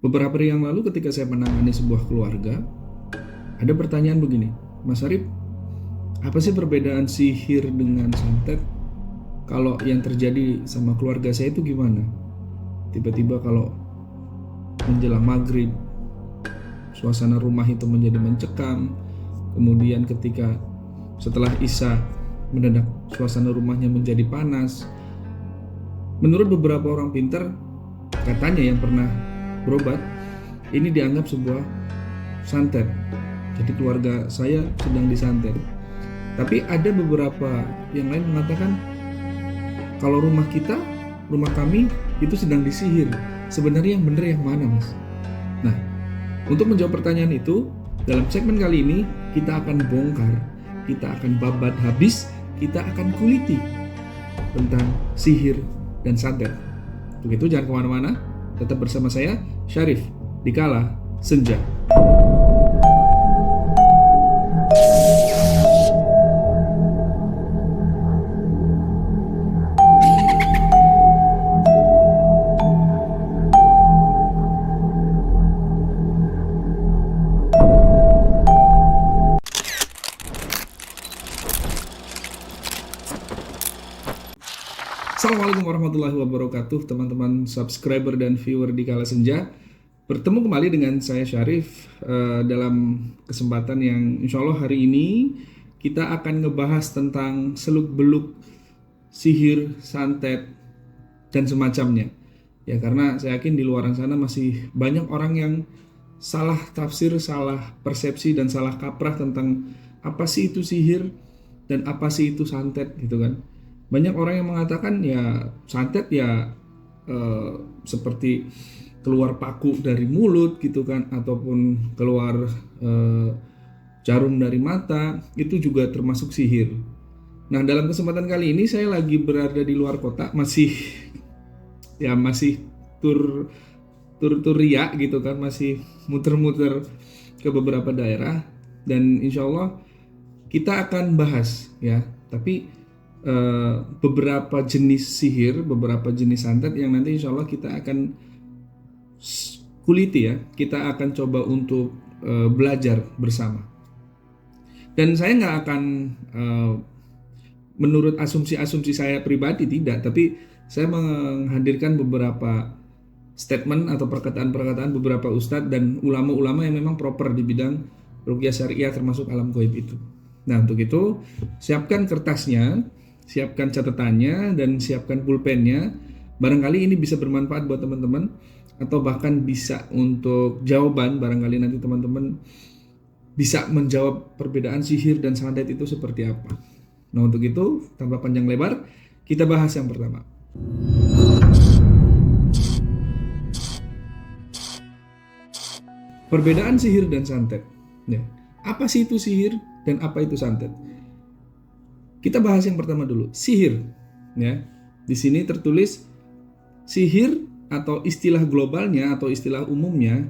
Beberapa hari yang lalu ketika saya menangani sebuah keluarga, ada pertanyaan begini, Mas Arif, apa sih perbedaan sihir dengan santet? Kalau yang terjadi sama keluarga saya itu gimana? Tiba-tiba kalau menjelang maghrib, suasana rumah itu menjadi mencekam. Kemudian ketika setelah Isya, mendadak suasana rumahnya menjadi panas. Menurut beberapa orang pintar, katanya yang pernah berobat, ini dianggap sebuah santet. Jadi keluarga saya sedang disantet. Tapi ada beberapa yang lain mengatakan kalau rumah kami itu sedang disihir. Sebenarnya yang benar yang mana, Mas? Nah, untuk menjawab pertanyaan itu, dalam segmen kali ini kita akan bongkar, kita akan babat habis, kita akan kuliti tentang sihir dan santet. Untuk itu jangan kemana-mana, tetap bersama saya, Syarif, di Kala Senja. Assalamualaikum warahmatullahi wabarakatuh, teman-teman subscriber dan viewer di Kala Senja. Bertemu kembali dengan saya Syarif dalam kesempatan yang insya Allah hari ini kita akan ngebahas tentang seluk-beluk sihir, santet, dan semacamnya. Ya, karena saya yakin di luar sana masih banyak orang yang salah tafsir, salah persepsi, dan salah kaprah tentang apa sih itu sihir dan apa sih itu santet gitu kan. Banyak orang yang mengatakan ya santet ya seperti keluar paku dari mulut gitu kan, ataupun keluar jarum dari mata, itu juga termasuk sihir. Nah, dalam kesempatan kali ini saya lagi berada di luar kota, masih tur ria gitu kan, masih muter-muter ke beberapa daerah, dan insya Allah kita akan bahas ya, tapi beberapa jenis sihir, beberapa jenis santet yang nanti insya Allah kita akan kuliti ya, kita akan coba untuk belajar bersama. Dan saya nggak akan menurut asumsi-asumsi saya pribadi, tidak, tapi saya menghadirkan beberapa statement atau perkataan-perkataan beberapa ustadz dan ulama-ulama yang memang proper di bidang ruqyah syariah termasuk alam gaib itu. Nah, untuk itu siapkan kertasnya, siapkan catatannya, dan siapkan pulpennya. Barangkali ini bisa bermanfaat buat teman-teman, atau bahkan bisa untuk jawaban. Barangkali nanti teman-teman bisa menjawab perbedaan sihir dan santet itu seperti apa. Nah, untuk itu tanpa panjang lebar, kita bahas yang pertama. Perbedaan sihir dan santet. Ya. Apa sih itu sihir dan apa itu santet? Kita bahas yang pertama dulu, sihir. Ya, di sini tertulis sihir atau istilah globalnya atau istilah umumnya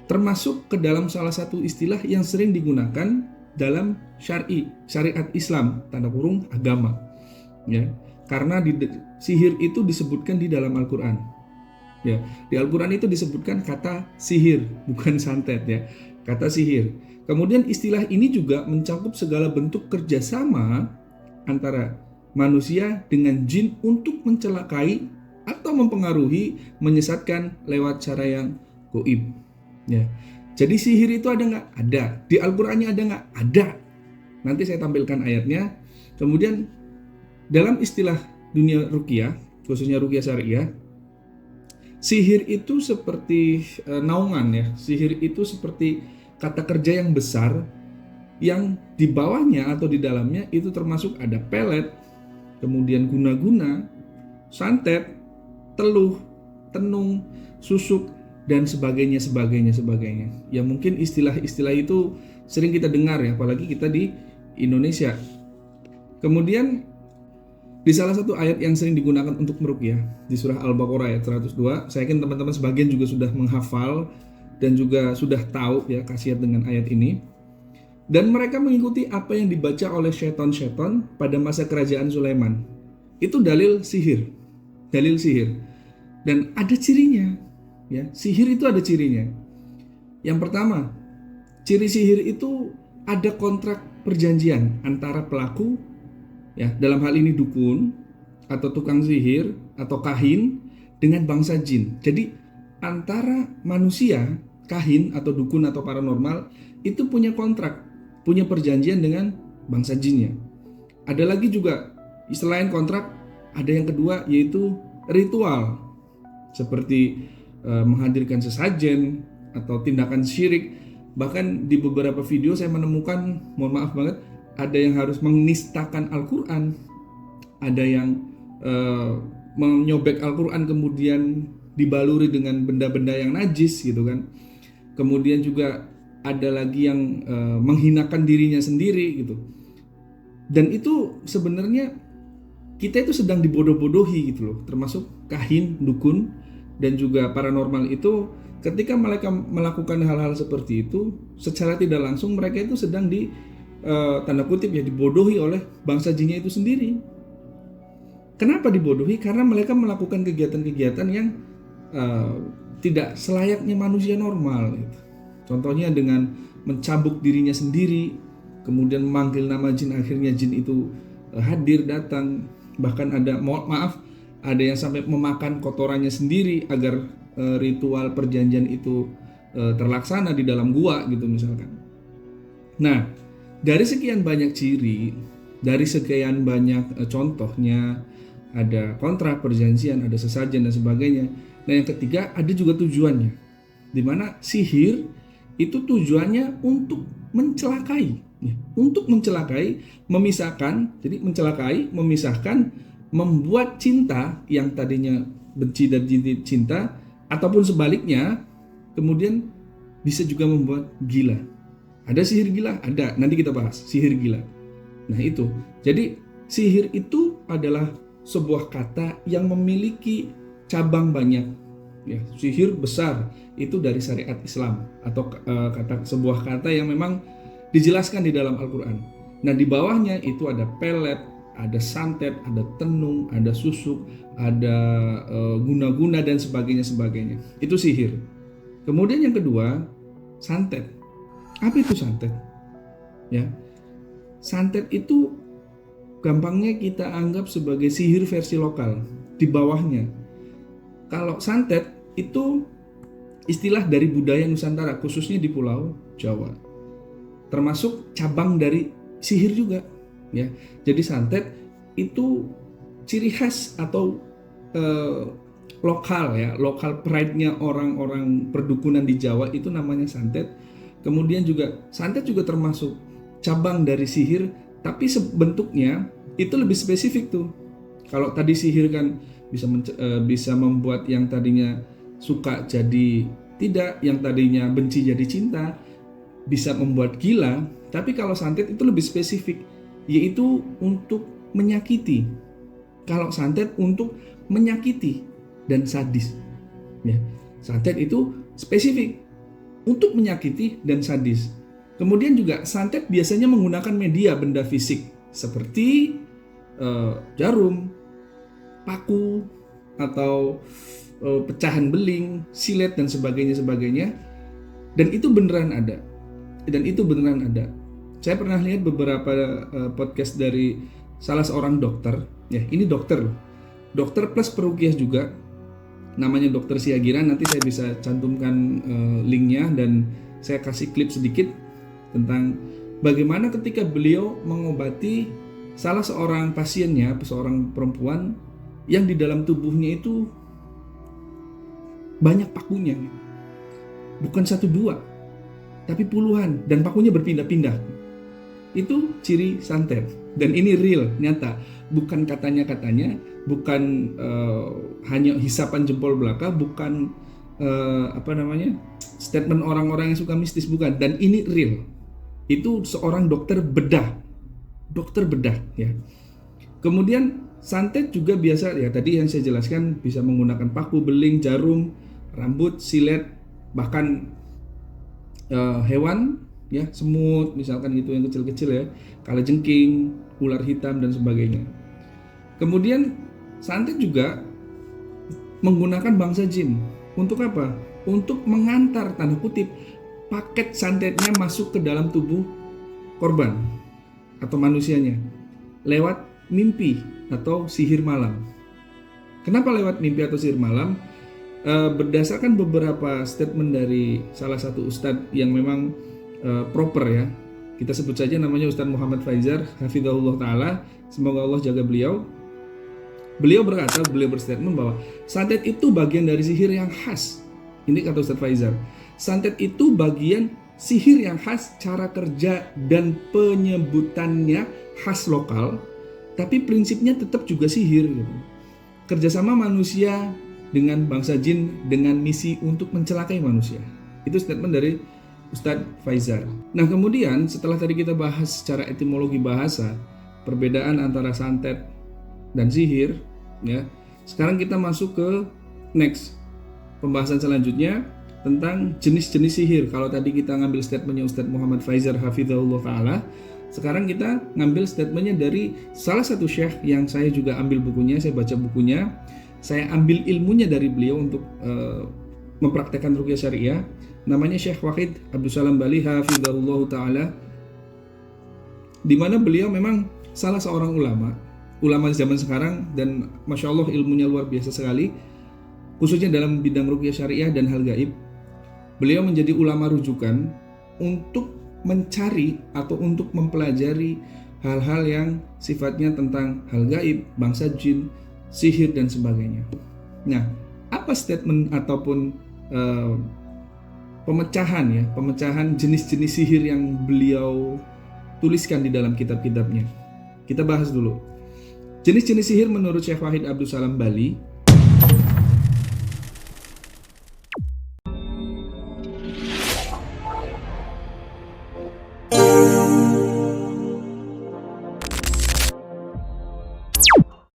termasuk ke dalam salah satu istilah yang sering digunakan dalam syariat Islam, tanda kurung agama. Ya, karena sihir itu disebutkan di dalam Al-Quran. Ya, di Al-Quran itu disebutkan kata sihir, bukan santet ya, kata sihir. Kemudian istilah ini juga mencakup segala bentuk kerjasama antara manusia dengan jin untuk mencelakai atau mempengaruhi, menyesatkan lewat cara yang gaib. Ya. Jadi sihir itu ada nggak? Ada. Di Al-Qur'annya ada nggak? Ada. Nanti saya tampilkan ayatnya. Kemudian dalam istilah dunia ruqyah, khususnya ruqyah syariah, sihir itu seperti naungan ya. Sihir itu seperti kata kerja yang besar, yang di bawahnya atau di dalamnya itu termasuk ada pelet, kemudian guna-guna, santet, teluh, tenung, susuk, dan sebagainya. Yang mungkin istilah-istilah itu sering kita dengar ya, apalagi kita di Indonesia. Kemudian di salah satu ayat yang sering digunakan untuk meruqyah di surah Al-Baqarah ayat 102, saya yakin teman-teman sebagian juga sudah menghafal dan juga sudah tahu ya khasiat dengan ayat ini. Dan mereka mengikuti apa yang dibaca oleh syaitan-syaitan pada masa kerajaan Sulaiman. Itu dalil sihir. Dan ada cirinya. Ya, sihir itu ada cirinya. Yang pertama, ciri sihir itu ada kontrak perjanjian antara pelaku, ya, dalam hal ini dukun atau tukang sihir atau kahin dengan bangsa jin. Jadi antara manusia, kahin atau dukun atau paranormal itu punya kontrak, punya perjanjian dengan bangsa jinnya. Ada lagi juga selain kontrak, ada yang kedua yaitu ritual, seperti menghadirkan sesajen atau tindakan syirik. Bahkan di beberapa video saya menemukan, mohon maaf banget, ada yang harus menistakan Al-Quran, ada yang menyobek Al-Quran kemudian dibaluri dengan benda-benda yang najis gitu kan. Kemudian juga ada lagi yang menghinakan dirinya sendiri gitu. Dan itu sebenarnya kita itu sedang dibodoh-bodohi gitu loh, termasuk kahin, dukun, dan juga paranormal itu. Ketika mereka melakukan hal-hal seperti itu, secara tidak langsung mereka itu sedang tanda kutip ya, dibodohi oleh bangsa jinnya itu sendiri. Kenapa dibodohi? Karena mereka melakukan kegiatan-kegiatan yang tidak selayaknya manusia normal gitu. Contohnya dengan mencambuk dirinya sendiri, kemudian memanggil nama jin, akhirnya jin itu hadir, datang. Bahkan ada yang sampai memakan kotorannya sendiri agar ritual perjanjian itu terlaksana di dalam gua gitu misalkan. Nah, dari sekian banyak ciri, dari sekian banyak contohnya, ada kontrak perjanjian, ada sesajen dan sebagainya. Nah, yang ketiga ada juga tujuannya, dimana sihir itu tujuannya untuk mencelakai, memisahkan. Jadi mencelakai, memisahkan, membuat cinta yang tadinya benci dan cinta, ataupun sebaliknya, kemudian bisa juga membuat gila. Ada sihir gila? Ada, nanti kita bahas sihir gila. Nah itu, jadi sihir itu adalah sebuah kata yang memiliki cabang banyak. Ya, sihir besar itu dari syariat Islam, atau sebuah kata yang memang dijelaskan di dalam Al-Quran. Nah di bawahnya itu ada pelet, ada santet, ada tenung, ada susuk, ada guna-guna dan sebagainya. Itu sihir. Kemudian yang kedua, santet. Apa itu santet? Ya, santet itu gampangnya kita anggap sebagai sihir versi lokal. Di bawahnya, kalau santet itu istilah dari budaya Nusantara, khususnya di Pulau Jawa, termasuk cabang dari sihir juga. Ya, jadi santet itu ciri khas atau lokal pride-nya orang-orang perdukunan di Jawa, itu namanya santet. Kemudian juga santet juga termasuk cabang dari sihir, tapi bentuknya itu lebih spesifik tuh. Kalau tadi sihir kan bisa membuat yang tadinya suka jadi tidak, yang tadinya benci jadi cinta, bisa membuat gila. Tapi kalau santet itu lebih spesifik, yaitu untuk menyakiti. Kalau santet untuk menyakiti dan sadis. Ya, santet itu spesifik untuk menyakiti dan sadis. Kemudian juga santet biasanya menggunakan media benda fisik seperti jarum, paku, atau pecahan beling, silet dan sebagainya. Dan itu beneran ada. Saya pernah lihat beberapa podcast dari salah seorang dokter. Ya, ini dokter plus peruqyah juga. Namanya Dokter Siagiran. Nanti saya bisa cantumkan linknya, dan saya kasih klip sedikit tentang bagaimana ketika beliau mengobati salah seorang pasiennya, seorang perempuan yang di dalam tubuhnya itu banyak pakunya, bukan 1-2 tapi puluhan, dan pakunya berpindah-pindah. Itu ciri santet, dan ini real, nyata, bukan katanya, bukan hanya hisapan jempol belaka, bukan statement orang-orang yang suka mistis, bukan. Dan ini real. Itu seorang dokter bedah ya. Kemudian santet juga biasa ya, tadi yang saya jelaskan, bisa menggunakan paku, beling, jarum, rambut, silet, bahkan hewan ya, semut misalkan gitu yang kecil-kecil ya, kalajengking, ular hitam dan sebagainya. Kemudian santet juga menggunakan bangsa jin Untuk apa? Untuk mengantar tanda kutip paket santetnya masuk ke dalam tubuh korban atau manusianya lewat mimpi atau sihir malam. Kenapa lewat mimpi atau sihir malam? Berdasarkan beberapa statement dari salah satu ustadz yang memang proper ya, kita sebut saja namanya Ustadz Muhammad Faizar hafizahullah ta'ala, semoga Allah jaga beliau. Beliau berkata, beliau berstatement bahwa santet itu bagian dari sihir yang khas. Ini kata Ustadz Faizar, santet itu bagian sihir yang khas, cara kerja dan penyebutannya khas lokal, tapi prinsipnya tetap juga sihir gitu. Kerjasama manusia dengan bangsa jin dengan misi untuk mencelakai manusia. Itu statement dari Ustadz Faizar. Nah kemudian setelah tadi kita bahas secara etimologi bahasa, perbedaan antara santet dan sihir, ya. Sekarang kita masuk ke next pembahasan selanjutnya tentang jenis-jenis sihir. Kalau tadi kita ngambil statementnya Ustadz Muhammad Faizar hafizahullah ta'ala, sekarang kita ngambil statementnya dari salah satu syekh yang saya juga ambil bukunya, saya baca bukunya, saya ambil ilmunya dari beliau untuk mempraktekkan ruqyah syariah. Namanya Syekh Wahid Abdul Salam Bali hafizahullah ta'ala, di mana beliau memang salah seorang ulama zaman sekarang, dan Masya Allah ilmunya luar biasa sekali, khususnya dalam bidang ruqyah syariah dan hal gaib. Beliau menjadi ulama rujukan untuk mencari atau untuk mempelajari hal-hal yang sifatnya tentang hal gaib, bangsa jin, sihir dan sebagainya. Nah, apa statement ataupun pemecahan jenis-jenis sihir yang beliau tuliskan di dalam kitab-kitabnya? Kita bahas dulu. Jenis-jenis sihir menurut Syekh Wahid Abdul Salam Bali